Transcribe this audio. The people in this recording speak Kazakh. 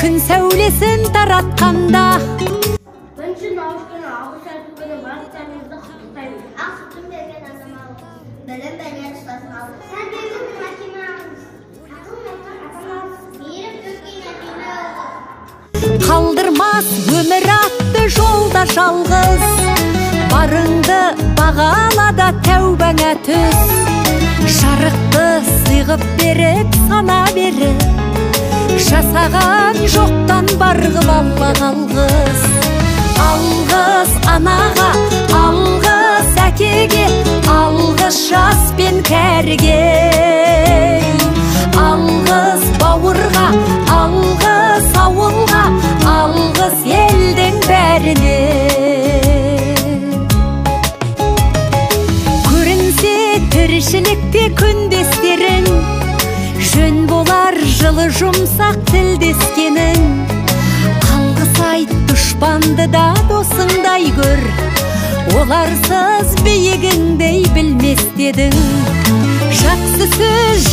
күн сәулесін таратқанда. Бірінші наурыз күні алғыс айту күні барлықтарыңызды құттықтаймын. Ақ сүтін берген азамат, білім бәлен ұстасын алды. Сән берген мәкеме алыңыз. Ақыл мектар атамыз, мейірім төккен әкеме алды. Қалдырмас өмір атты жолда жалғыз, барыңды бағалада тәубаңа түс. Шарықты сыйғып беріп сана беріп, жасаған жоқтан барғып алла қалғыз. Алғыз анаға, алғыз әкеге, алғыз жас пен кәріге. Алғыз бауырға, алғыз ауылға, алғыз елдің бәріне. Көрінсе тіршілікте күндестерің, жөн болар жылы жұмсақ тілдескенің. Алғыс айт дұшпанды да досыңдай көр, оларсыз биігіңдей білмес дедің. Жақсы сөз